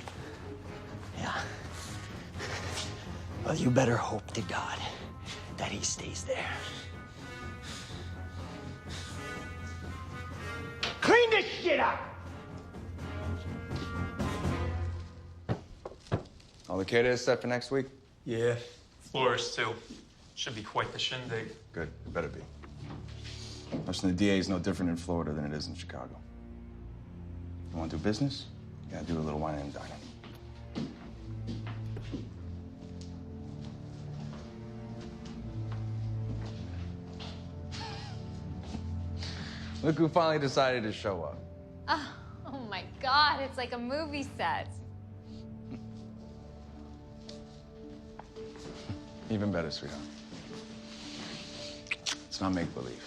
Yeah. Well, you better hope to God that he stays there. Clean this shit up! All the caterers set for next week? Yeah. Florist, too. Should be quite the shindig. Good. It better be. Listen, the DA is no different in Florida than it is in Chicago. You want to do business? You gotta do a little wine and dining. Look who finally decided to show up. Oh my God, it's like a movie set. Even better, sweetheart. It's not make-believe.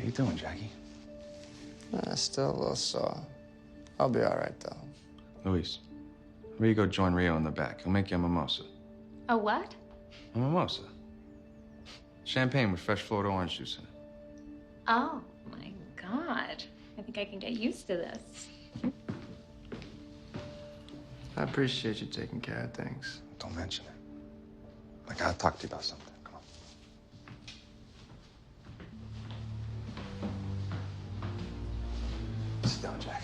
How you doing, Jackie? Still a little sore. I'll be all right, though. Luis, where you go join Rio in the back? He'll make you a mimosa. A what? A mimosa. Champagne with fresh Florida orange juice in it. Oh, my God. I think I can get used to this. I appreciate you taking care of things. Don't mention it. I gotta talk to you about something. Come on. Sit down, Jack.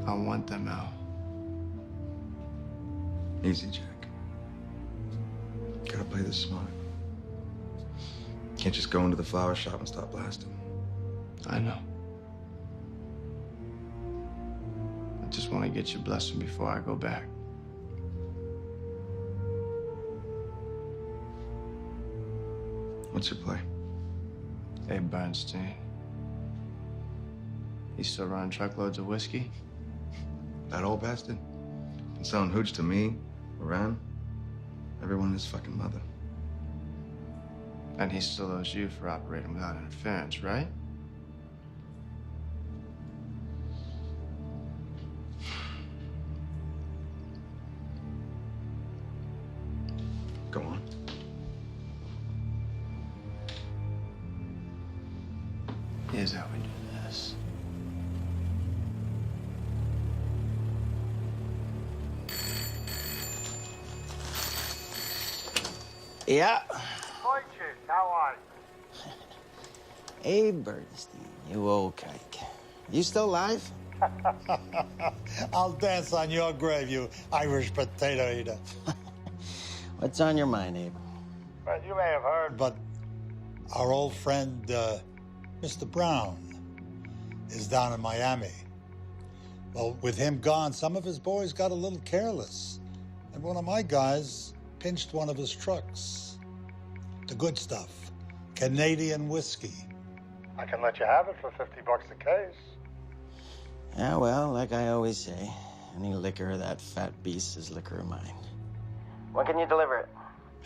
I want them out. Easy, Jack. Gotta play this smart. Can't just go into the flower shop and start blasting. I know. I just want to get your blessing before I go back. What's your play? Hey, Bernstein. You still running truckloads of whiskey? That old bastard? Been selling hooch to me, Moran, everyone and his fucking mother. And he still owes you for operating without interference, right? Go on. Here's how we do this. Yeah. Fortune, how are you? Hey, Bernstein, you old kike. You still alive? I'll dance on your grave, you Irish potato eater. What's on your mind, Abe? Well, you may have heard, but our old friend, Mr. Brown, is down in Miami. Well, with him gone, some of his boys got a little careless, and one of my guys pinched one of his trucks. The good stuff, Canadian whiskey. I can let you have it for $50 a case. Yeah, well, like I always say, any liquor of that fat beast is liquor of mine. When can you deliver it?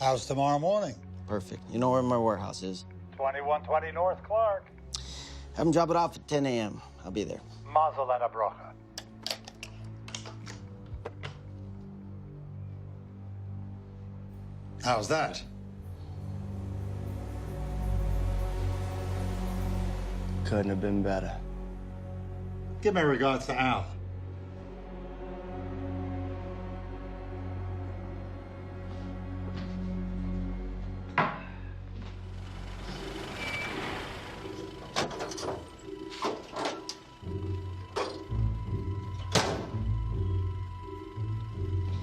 How's tomorrow morning? Perfect. You know where my warehouse is? 2120 North Clark. Have them drop it off at 10 a.m. I'll be there. Mazel and a bracha. How's that? Couldn't have been better. Give my regards to Al.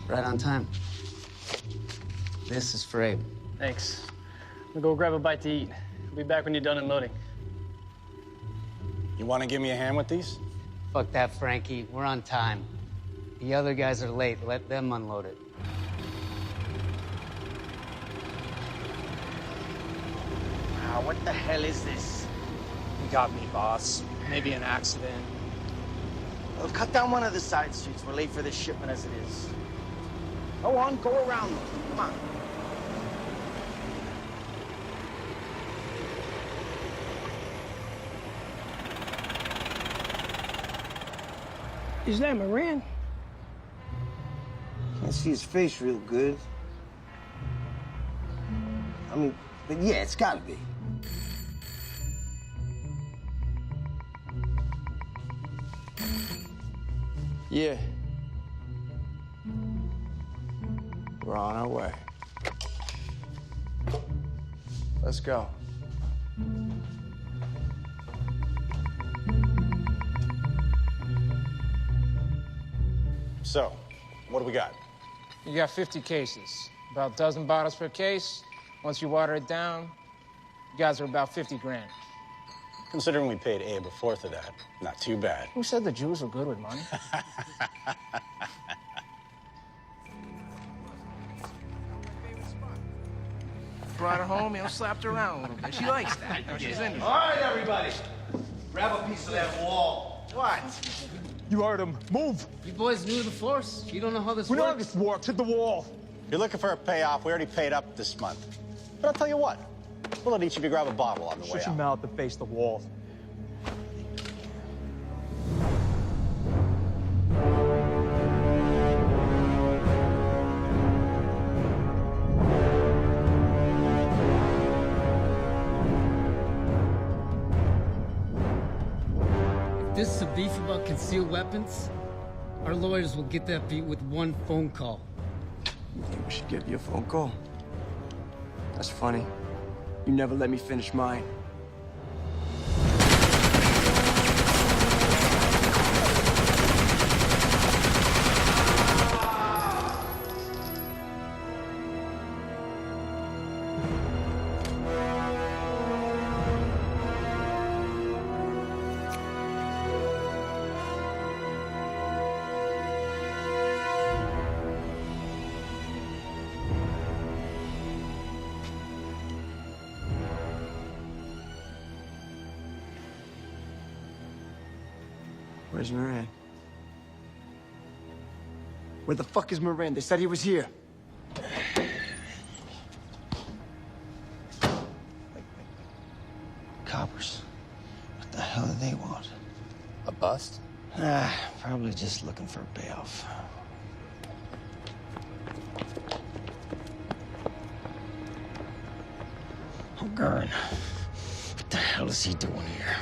Right on time. This is for Abe. Thanks. We'll go grab a bite to eat. I'll be back when you're done unloading. You want to give me a hand with these? Fuck that, Frankie. We're on time. The other guys are late. Let them unload it. Ah, what the hell is this? You got me, boss. Maybe an accident. Well, cut down one of the side streets. We're late for this shipment as it is. Go on, go around them. Come on. Is that Moran? Can't see his face real good. I mean, but yeah, it's gotta be. Yeah. We're on our way. Let's go. So, what do we got? You got 50 cases. About a dozen bottles per case. Once you water it down, you guys are about 50 grand. Considering we paid Abe a fourth of that, not too bad. Who said the Jews were good with money? Brought her home, slapped her around a little bit. She likes that. She's into it. All right, everybody. Grab a piece of that wall. What? You heard him. Move. You boys new to the force. You don't know how this We know how works. this works. Hit the wall. You're looking for a payoff. We already paid up this month. But I'll tell you what. We'll let each of you grab a bottle on the way Shut your out. mouth and face the wall. If this is a beef about concealed weapons, our lawyers will get that beat with one phone call. You think we should give you a phone call? That's funny. You never let me finish mine. Where's Moran? Where the fuck is Moran? They said he was here. Coppers. What the hell do they want? A bust? Probably just looking for a payoff. Oh, Gurn. What the hell is he doing here?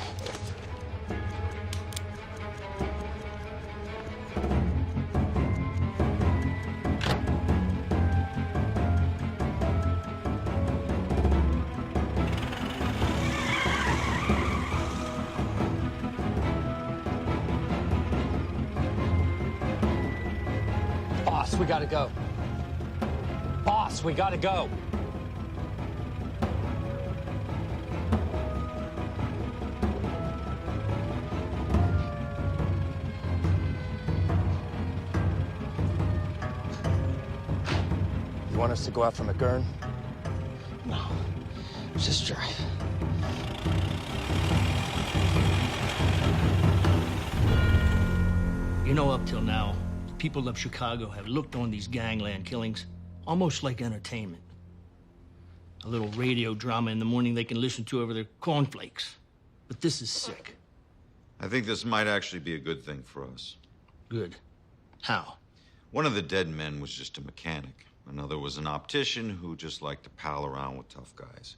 Boss, we gotta go. Boss, we gotta go. You want us to go after McGurn? No. Just drive. You know, up till now, the people of Chicago have looked on these gangland killings almost like entertainment. A little radio drama in the morning they can listen to over their cornflakes. But this is sick. I think this might actually be a good thing for us. Good. How? One of the dead men was just a mechanic. Another was an optician who just liked to pal around with tough guys.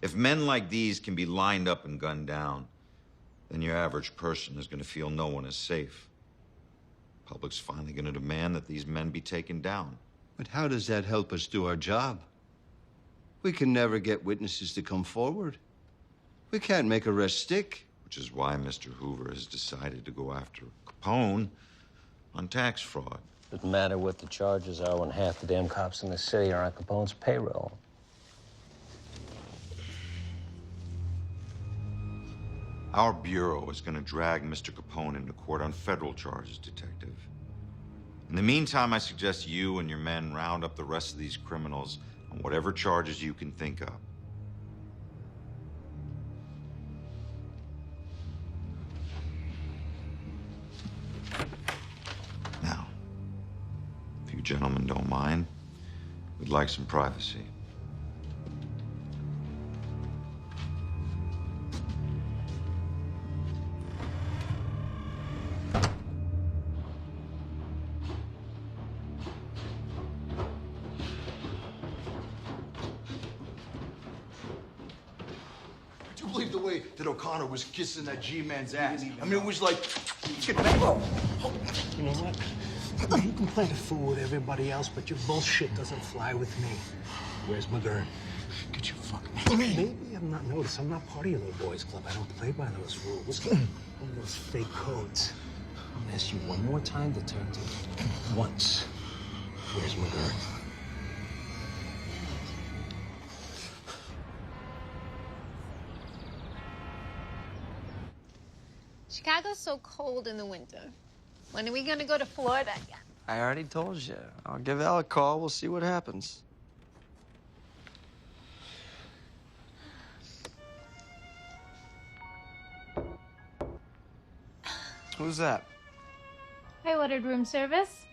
If men like these can be lined up and gunned down, then your average person is going to feel no one is safe. Public's finally going to demand that these men be taken down. But how does that help us do our job? We can never get witnesses to come forward. We can't make arrests stick. Which is why Mr. Hoover has decided to go after Capone on tax fraud. Doesn't matter what the charges are when half the damn cops in the city are on Capone's payroll. Our bureau is going to drag Mr. Capone into court on federal charges, Detective. In the meantime, I suggest you and your men round up the rest of these criminals on whatever charges you can think of. Now, if you gentlemen don't mind, we'd like some privacy. Do you believe the way that O'Connor was kissing that G-man's ass? I mean, it was like... You know what? You can play the fool with everybody else, but your bullshit doesn't fly with me. Where's McGurn? Could you fuck me? Maybe I'm not noticed. I'm not part of your little boys club. I don't play by those rules. One of those fake codes. I'm gonna ask you one more time, Detective. Once. Where's McGurn? Chicago's so cold in the winter. When are we gonna go to Florida again? I already told you. I'll give Al a call. We'll see what happens. Who's that? I ordered room service.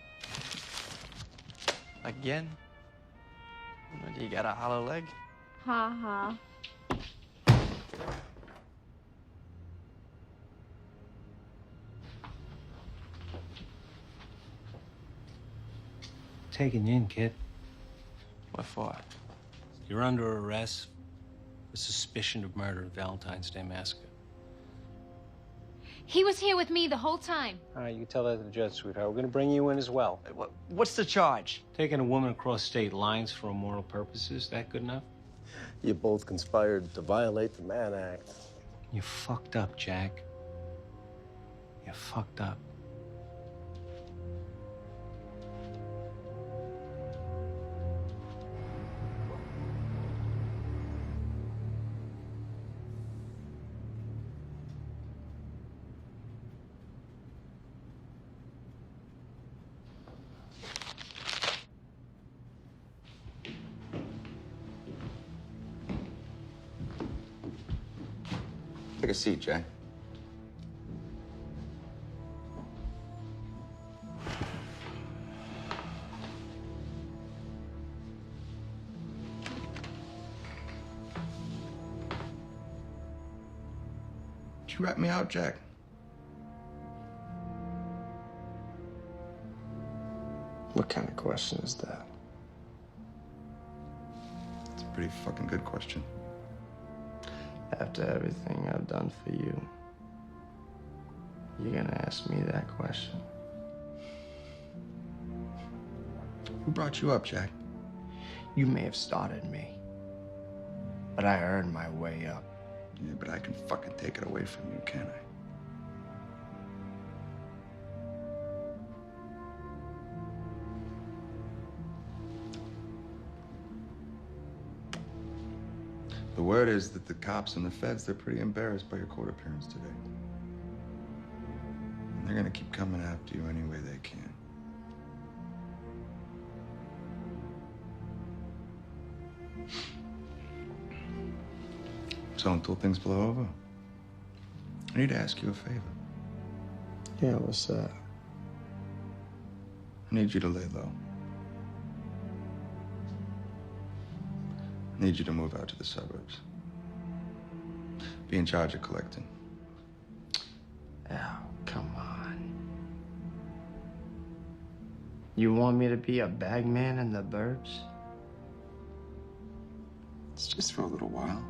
Again? Do you got a hollow leg? Ha ha. Taking you in, kid. What for? You're under arrest for suspicion of murder at Valentine's Day Massacre. He was here with me the whole time. All right, you tell that to the judge, sweetheart. We're gonna bring you in as well. What's the charge? Taking a woman across state lines for immoral purposes. That good enough? You both conspired to violate the Mann Act. You fucked up, Jack. You fucked up. Take a seat, Jay. Did you rat me out, Jack? What kind of question is that? It's a pretty fucking good question. After everything I've done for you, you're gonna ask me that question? Who brought you up, Jack? You may have started me, but I earned my way up. Yeah, but I can fucking take it away from you, can't I? The word is that the cops and the feds, they're pretty embarrassed by your court appearance today. And they're gonna keep coming after you any way they can. So until things blow over, I need to ask you a favor. Yeah, what's that? I need you to lay low. I need you to move out to the suburbs. Be in charge of collecting. Oh, come on. You want me to be a bagman in the burbs? It's just for a little while.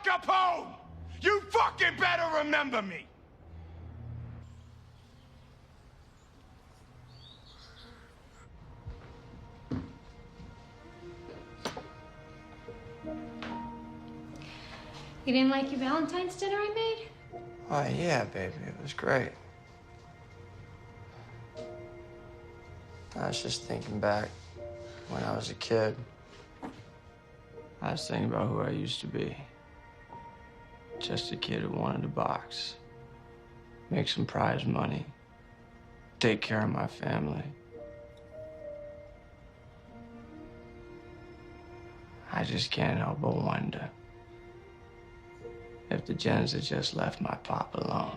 Capone! You fucking better remember me! You didn't like your Valentine's dinner I made? Oh, yeah, baby. It was great. I was just thinking back when I was a kid. I was thinking about who I used to be. Just a kid who wanted to box, make some prize money, take care of my family. I just can't help but wonder if the Jens had just left my pop alone.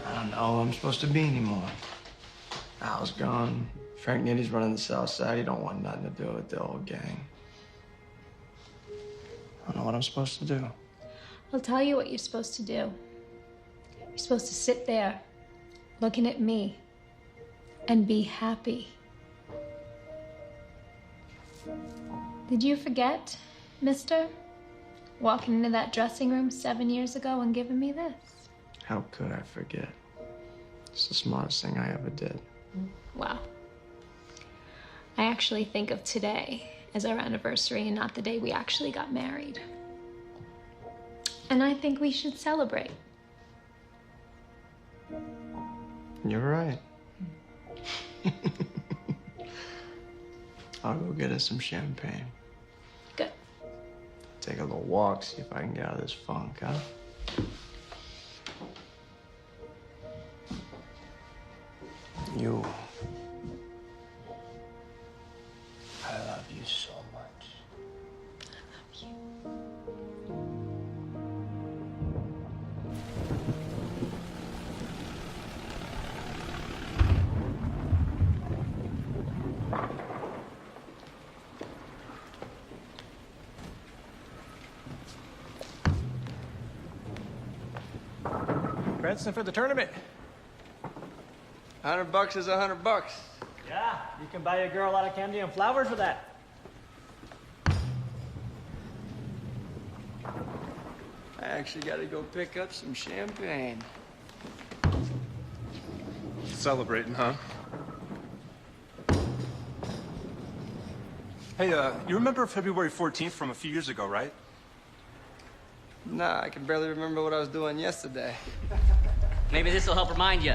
I don't know who I'm supposed to be anymore. Al's gone. Frank Nitty's running the South Side. He don't want nothing to do with the old gang. I don't know what I'm supposed to do. I'll tell you what you're supposed to do. You're supposed to sit there, looking at me, and be happy. Did you forget, mister? Walking into that dressing room 7 years ago and giving me this? How could I forget? It's the smartest thing I ever did. Wow. I actually think of today as our anniversary and not the day we actually got married. And I think we should celebrate. You're right. I'll go get us some champagne. Good. Take a little walk, see if I can get out of this funk, huh? You. I love you so much. I love you. Branson for the tournament. $100 is $100. Yeah, you can buy a girl a lot of candy and flowers for that. I actually got to go pick up some champagne. Celebrating, huh? Hey, you remember February 14th from a few years ago, right? Nah, I can barely remember what I was doing yesterday. Maybe this will help remind you.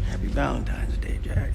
Happy Valentine's Day, Jack.